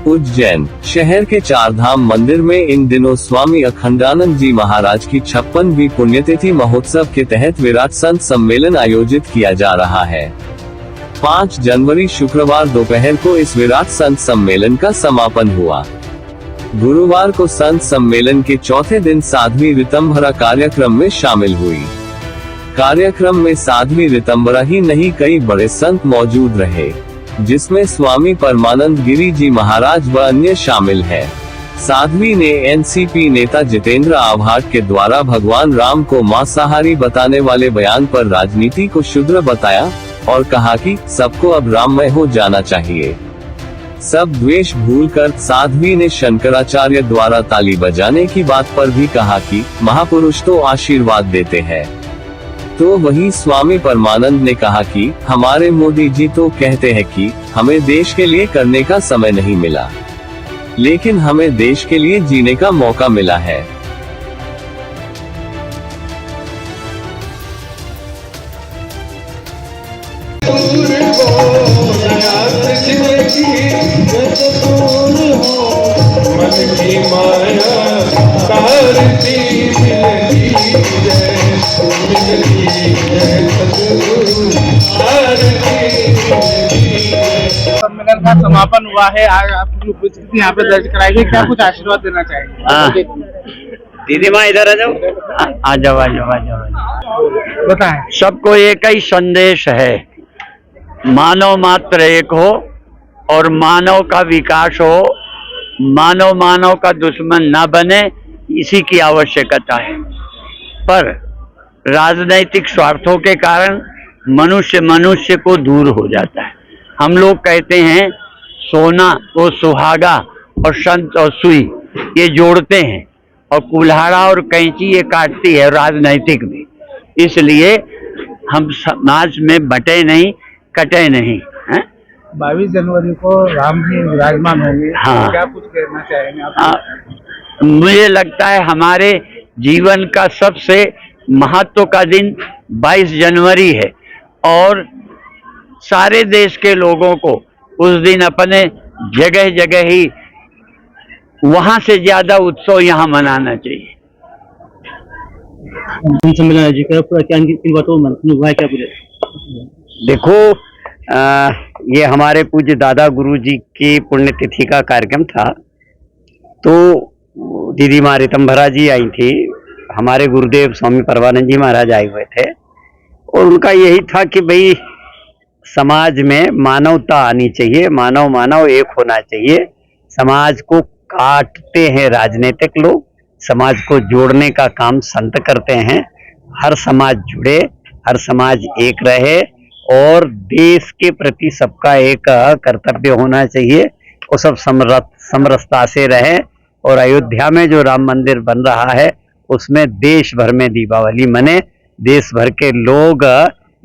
उज्जैन शहर के चारधाम मंदिर में इन दिनों स्वामी अखंडानंद जी महाराज की 56वीं पुण्यतिथि महोत्सव के तहत विराट संत सम्मेलन आयोजित किया जा रहा है। 5 जनवरी शुक्रवार दोपहर को इस विराट संत सम्मेलन का समापन हुआ। गुरुवार को संत सम्मेलन के चौथे दिन साध्वी ऋतंभरा कार्यक्रम में शामिल हुई। कार्यक्रम में साध्वी ऋतंभरा ही नहीं, कई बड़े संत मौजूद रहे, जिसमें स्वामी परमानंद गिरी जी महाराज व अन्य शामिल हैं। साध्वी ने एनसीपी नेता जितेंद्र आव्हाड के द्वारा भगवान राम को मांसाहारी बताने वाले बयान पर राजनीति को क्षुद्र बताया और कहा कि सबको अब राममय हो जाना चाहिए। सब द्वेष भूलकर साध्वी ने शंकराचार्य द्वारा ताली बजाने की बात पर भी कहा कि महापुरुष तो आशीर्वाद देते हैं। तो वही स्वामी परमानंद ने कहा कि हमारे मोदी जी तो कहते हैं कि हमें देश के लिए करने का समय नहीं मिला, लेकिन हमें देश के लिए जीने का मौका मिला है। सम्मेलन का समापन हुआ है। आज आप यहाँ पे दर्ज कराएंगे, क्या कुछ आशीर्वाद देना चाहेंगे? दीदी माँ इधर आ जाओ, आ जाओ। बताएं। सबको एक ही संदेश है, मानव मात्र एक हो और मानव का विकास हो, मानव का दुश्मन ना बने, इसी की आवश्यकता है। पर राजनैतिक स्वार्थों के कारण मनुष्य को दूर हो जाता है। हम लोग कहते हैं सोना और सुहागा और संत और सुई ये जोड़ते हैं और कुल्हाड़ा और कैंची ये काटती है राजनैतिक में। इसलिए हम समाज में बटे नहीं, कटे नहीं। 22 जनवरी को राम जी विराजमान होंगे। हाँ। क्या कुछ कहना चाहेंगे आप? मुझे लगता है हमारे जीवन का सबसे महत्व का दिन 22 जनवरी है और सारे देश के लोगों को उस दिन अपने जगह जगह ही वहां से ज्यादा उत्सव यहाँ मनाना चाहिए। देखो ये हमारे पूज्य दादा गुरु जी की पुण्यतिथि का कार्यक्रम था, तो दीदी माँ ऋतंभरा जी आई थी, हमारे गुरुदेव स्वामी परमानंद जी महाराज आए हुए थे और उनका यही था कि भाई समाज में मानवता आनी चाहिए, मानव एक होना चाहिए। समाज को काटते हैं राजनीतिक लोग, समाज को जोड़ने का काम संत करते हैं। हर समाज जुड़े, हर समाज एक रहे और देश के प्रति सबका एक कर्तव्य होना चाहिए। वो सब समरसता से रहे और अयोध्या में जो राम मंदिर बन रहा है उसमें देश भर में दीपावली मने, देश भर के लोग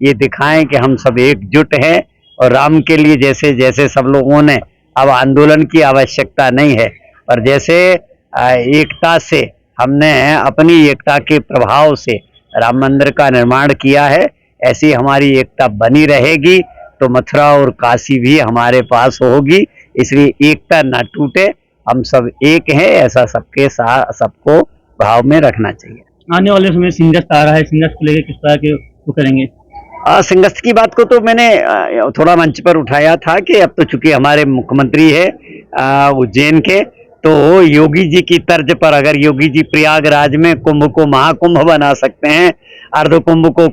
ये दिखाएं कि हम सब एकजुट हैं और राम के लिए जैसे जैसे सब लोगों ने अब आंदोलन की आवश्यकता नहीं है, पर जैसे एकता से हमने अपनी एकता के प्रभाव से राम मंदिर का निर्माण किया है, ऐसी हमारी एकता बनी रहेगी तो मथुरा और काशी भी हमारे पास होगी। इसलिए एकता ना टूटे, हम सब एक हैं, ऐसा सबके साथ सबको भाव में रखना चाहिए। आने वाले समय सिंगस्त आ रहा है, सिंगस्त को लेकर किस तरह के वो करेंगे? सिंगस्त की बात को तो मैंने थोड़ा मंच पर उठाया था कि अब तो चूंकि हमारे मुख्यमंत्री है उज्जैन के, तो योगी जी की तर्ज पर अगर योगी जी प्रयागराज में कुंभ को महाकुंभ बना सकते हैं, अर्ध कुंभ को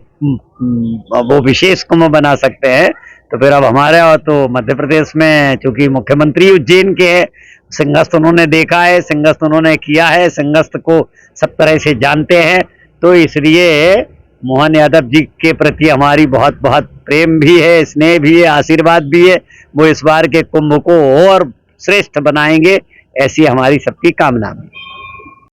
वो विशेष कुंभ बना सकते हैं, तो फिर अब हमारे और तो मध्य प्रदेश में चूंकि मुख्यमंत्री उज्जैन के है, सिंगस्त उन्होंने देखा है, सिंगस्त उन्होंने किया है, सिंगस्त को सब तरह से जानते हैं, तो इसलिए मोहन यादव जी के प्रति हमारी बहुत बहुत प्रेम भी है, स्नेह भी है, आशीर्वाद भी है। वो इस बार के कुंभ को और श्रेष्ठ बनाएंगे, ऐसी हमारी सबकी कामना है।